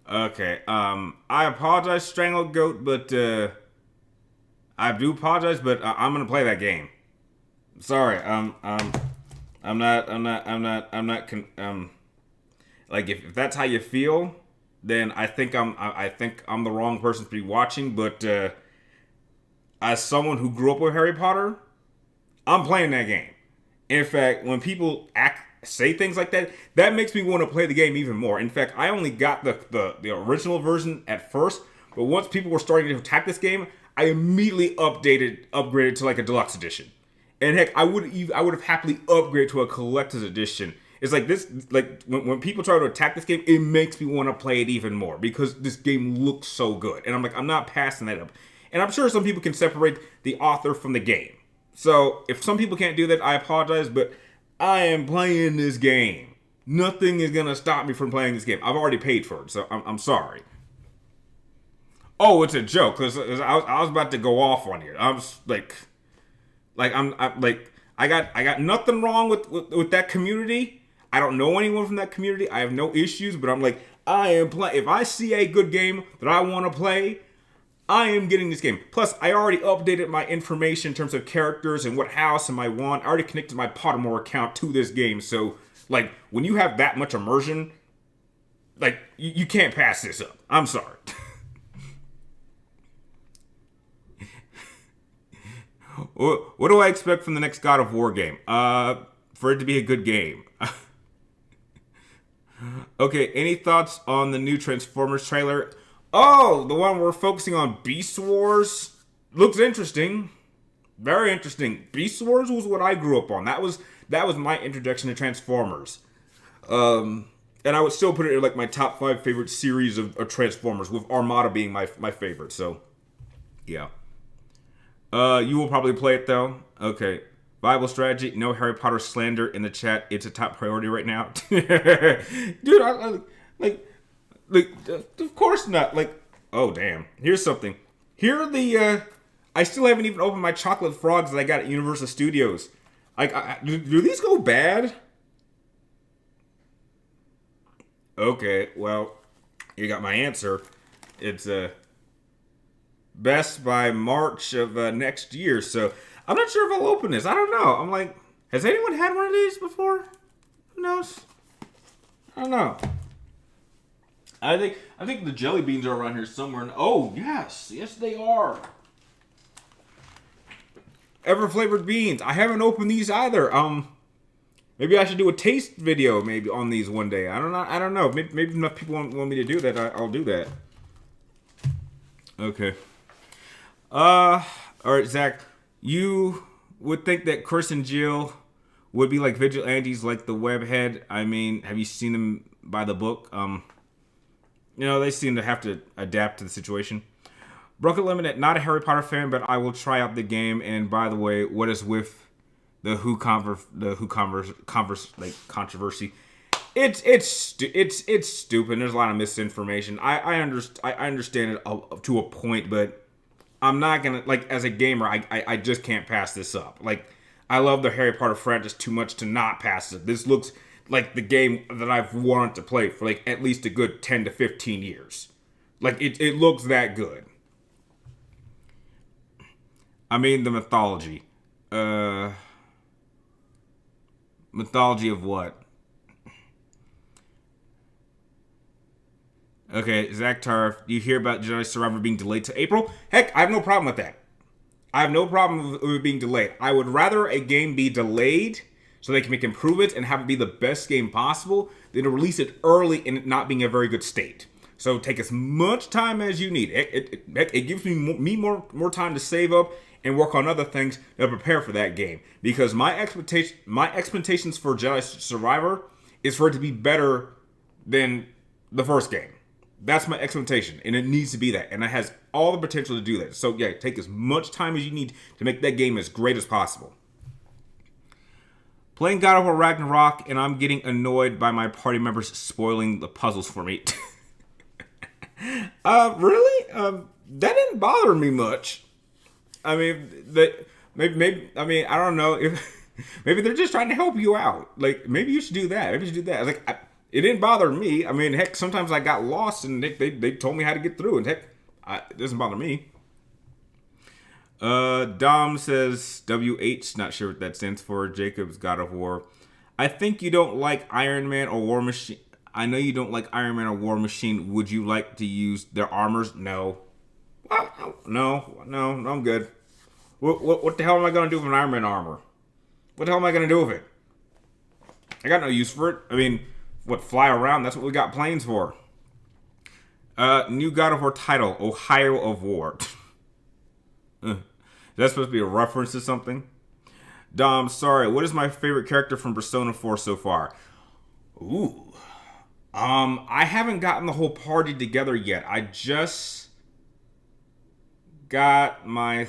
Okay, I apologize, Strangled Goat, but I do apologize, but I'm gonna play that game. Sorry, I'm not, like if that's how you feel, then I think I'm the wrong person to be watching. But as someone who grew up with Harry Potter, I'm playing that game. In fact, when people say things like that, that makes me want to play the game even more. In fact, I only got the original version at first, but once people were starting to attack this game, I immediately upgraded to like a deluxe edition. And heck, I would have happily upgraded to a collector's edition. It's like this, like when people try to attack this game, it makes me want to play it even more because this game looks so good. And I'm like, I'm not passing that up. And I'm sure some people can separate the author from the game. So if some people can't do that, I apologize, but I am playing this game. Nothing is gonna stop me from playing this game. I've already paid for it, so I'm sorry. Oh, it's a joke because I was about to go off on you. I'm I got nothing wrong with that community. I don't know anyone from that community. I have no issues, but I'm like, I am playing. If I see a good game that I want to play, I am getting this game. Plus, I already updated my information in terms of characters and what house am I want. I already connected my Pottermore account to this game. So, like, when you have that much immersion, like, you can't pass this up. I'm sorry. What do I expect from the next God of War game? For it to be a good game. Okay, any thoughts on the new Transformers trailer? Oh, the one we're focusing on, Beast Wars? Looks interesting. Very interesting. Beast Wars was what I grew up on. That was my introduction to Transformers. And I would still put it in like my top 5 favorite series of Transformers, with Armada being my favorite. So, yeah. You will probably play it though. Okay. Bible strategy, no Harry Potter slander in the chat. It's a top priority right now. Dude, of course not. Like, oh damn. Here's something. Here are the I still haven't even opened my chocolate frogs that I got at Universal Studios. Like, do these go bad? Okay, well, you got my answer. It's best by March of next year. So I'm not sure if I'll open this. I don't know. I'm like, has anyone had one of these before? Who knows? I don't know. I think the jelly beans are around here somewhere. Oh yes, they are. Ever flavored beans. I haven't opened these either. Maybe I should do a taste video maybe on these one day. I don't know. Maybe enough people want me to do that. I'll do that. Okay. All right, Zach. You would think that Chris and Jill would be like vigilantes, like the Webhead. I mean, have you seen them by the book? They seem to have to adapt to the situation. Broken Limited, not a Harry Potter fan, but I will try out the game. And by the way, what is with the Who controversy? It's stupid. There's a lot of misinformation. I understand it to a point, but I'm not gonna, like, as a gamer, I just can't pass this up. Like, I love the Harry Potter franchise too much to not pass it. This looks like the game that I've wanted to play for like at least a good 10 to 15 years. Like, it looks that good. I mean, the mythology. Mythology of what? Okay, Zach Tarf, you hear about Jedi Survivor being delayed to April? Heck, I have no problem with that. I have no problem with it being delayed. I would rather a game be delayed so they can make improvements and have it be the best game possible than to release it early and it not being a very good state. So take as much time as you need. It gives me more time to save up and work on other things to prepare for that game. Because my expectations for Jedi Survivor is for it to be better than the first game. That's my expectation, and it needs to be that, and it has all the potential to do that. So yeah, take as much time as you need to make that game as great as possible. Playing God of War Ragnarok, and I'm getting annoyed by my party members spoiling the puzzles for me. Really? That didn't bother me much. I mean, maybe. I mean, I don't know if maybe they're just trying to help you out. Like, maybe you should do that. Maybe you should do that. I was like, it didn't bother me. I mean, heck, sometimes I got lost, and they told me how to get through, and heck, it doesn't bother me. Dom says WH. Not sure what that stands for. Jacob's God of War. I think you don't like Iron Man or War Machine. I know you don't like Iron Man or War Machine. Would you like to use their armors? No. No, I'm good. What the hell am I going to do with an Iron Man armor? What the hell am I going to do with it? I got no use for it. I mean, fly around? That's what we got planes for. New God of War title, Ohio of War. Is that supposed to be a reference to something? Dom, sorry, what is my favorite character from Persona 4 so far? Ooh. I haven't gotten the whole party together yet. I just got my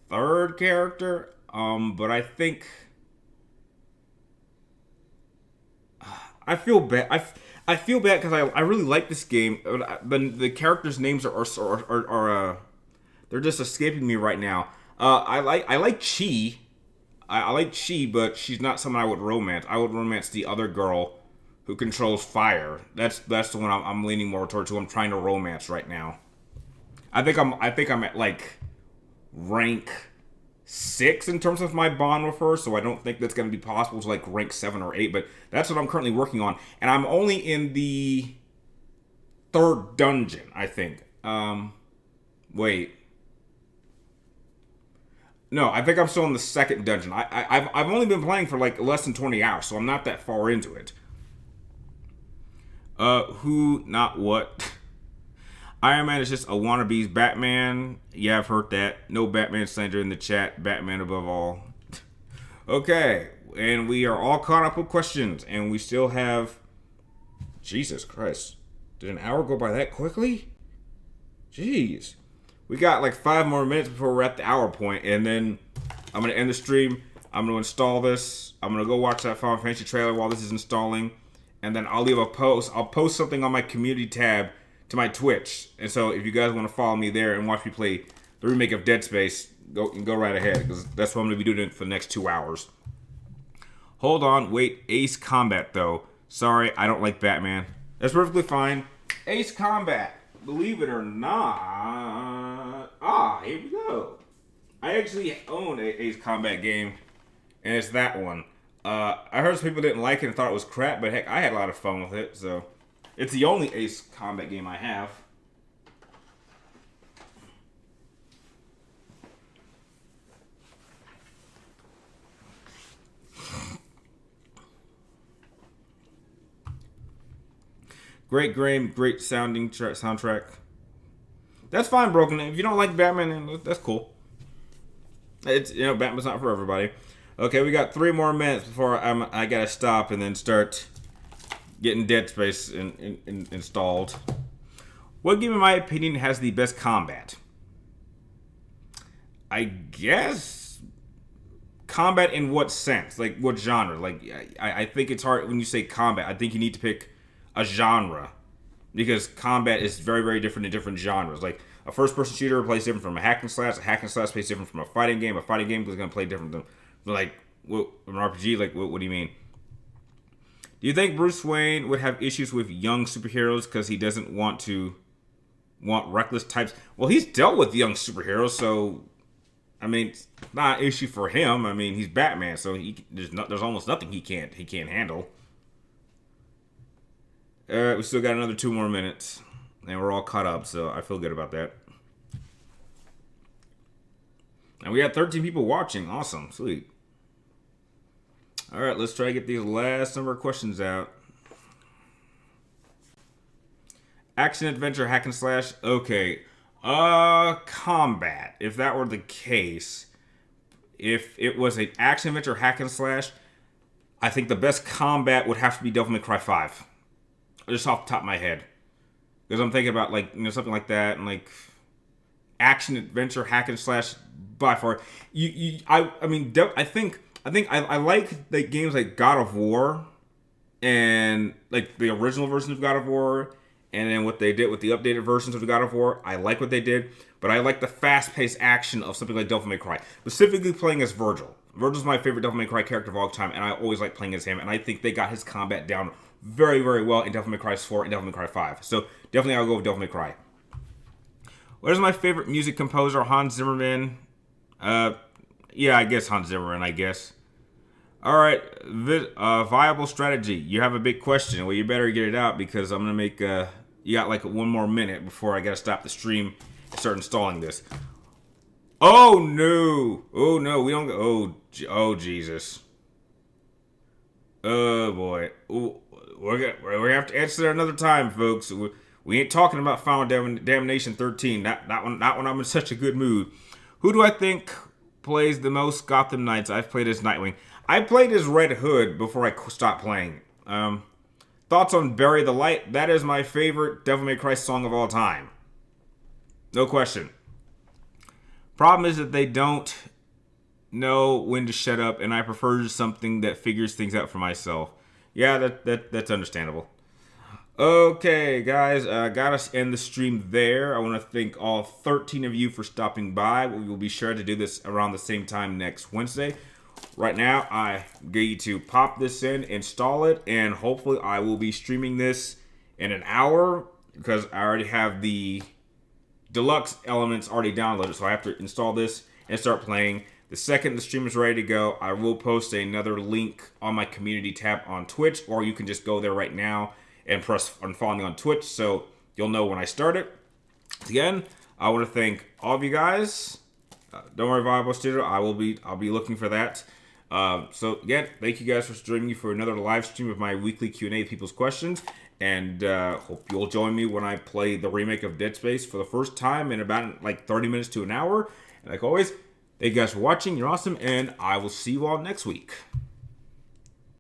third character, but I think I feel bad. I feel bad because I really like this game. The characters' names are they're just escaping me right now. I like Chi. I like Chi, but she's not someone I would romance. I would romance the other girl who controls fire. That's the one I'm leaning more towards. Who I'm trying to romance right now. I think I'm at like rank 6 in terms of my bond with her, so I don't think that's going to be possible to like rank 7 or 8. But that's what I'm currently working on, and I'm only in the 3rd dungeon, I think. Wait. No, I think I'm still in the second dungeon. I've only been playing for like less than 20 hours, so I'm not that far into it. Who, not what? Iron Man is just a wannabe's Batman. Yeah, I've heard that. No Batman slander in the chat. Batman above all. Okay, and we are all caught up with questions, and we still have... Jesus Christ. Did an hour go by that quickly? Jeez. We got like 5 more minutes before we're at the hour point, and then I'm going to end the stream. I'm going to install this. I'm going to go watch that Final Fantasy trailer while this is installing, and then I'll leave a post. I'll post something on my community tab to my Twitch, and so if you guys want to follow me there and watch me play the remake of Dead Space, go right ahead, because that's what I'm going to be doing for the next 2 hours. Hold on, wait, Ace Combat though. Sorry, I don't like Batman. That's perfectly fine. Ace Combat, believe it or not. Here we go. I actually own a Ace Combat game, and it's that one. I heard some people didn't like it and thought it was crap, but heck, I had a lot of fun with it, so... It's the only Ace Combat game I have. Great game, great sounding soundtrack. That's fine, Broken. If you don't like Batman, that's cool. It's, Batman's not for everybody. Okay, we got 3 more minutes before I gotta stop and then start getting Dead Space installed. What game, in my opinion, has the best combat? I guess combat in what sense? Like, what genre? Like, I think it's hard when you say combat. I think you need to pick a genre, because combat is very, very different in different genres. Like, a first-person shooter plays different from a hack and slash. A hack and slash plays different from a fighting game. A fighting game is going to play different than, like, an RPG. Like, what do you mean? Do you think Bruce Wayne would have issues with young superheroes because he doesn't want reckless types? Well, he's dealt with young superheroes, so I mean, it's not an issue for him. I mean, he's Batman, so there's almost nothing he can't handle. We still got another 2 more minutes, and we're all caught up, so I feel good about that. And we had 13 people watching. Awesome, sweet. All right, let's try to get these last number of questions out. Action, adventure, hack and slash. Okay. Combat. If that were the case, if it was an action, adventure, hack and slash, I think the best combat would have to be Devil May Cry 5. Just off the top of my head. Because I'm thinking about, like, something like that, and, like, action, adventure, hack and slash, by far. I like the games like God of War, and like the original version of God of War, and then what they did with the updated versions of the God of War. I like what they did, but I like the fast-paced action of something like Devil May Cry. Specifically playing as Virgil. Virgil's my favorite Devil May Cry character of all time, and I always like playing as him, and I think they got his combat down very, very well in Devil May Cry 4 and Devil May Cry 5. So definitely I'll go with Devil May Cry. What is my favorite music composer? Hans Zimmerman. Yeah, I guess Hans Zimmerman, I guess. All right, viable strategy. You have a big question. Well, you better get it out, because I'm going to make, you got like 1 more minute before I got to stop the stream and start installing this. Oh, no. Oh, no, we don't go. Oh, Jesus. Oh, boy. Ooh, we're going to have to answer that another time, folks. We ain't talking about Final Damnation 13. That one I'm in such a good mood. Who do I think plays the most Gotham Knights? I've played as Nightwing. I played as Red Hood before I stopped playing. Thoughts on Bury the Light? That is my favorite Devil May Cry song of all time. No question. Problem is that they don't know when to shut up, and I prefer something that figures things out for myself. Yeah, that's understandable. Okay, guys, got us end the stream there. I want to thank all 13 of you for stopping by. We will be sure to do this around the same time next Wednesday. Right now, I get you to pop this in, install it, and hopefully I will be streaming this in an hour, because I already have the deluxe elements already downloaded, so I have to install this and start playing. The second the stream is ready to go, I will post another link on my community tab on Twitch, or you can just go there right now and press on follow me on Twitch, so you'll know when I start it. Again, I want to thank all of you guys. Don't worry, Viable Studio. I'll be looking for that. So again, thank you guys for joining me for another live stream of my weekly Q&A of people's questions. And hope you'll join me when I play the remake of Dead Space for the first time in about like 30 minutes to an hour. And like always, thank you guys for watching. You're awesome. And I will see you all next week.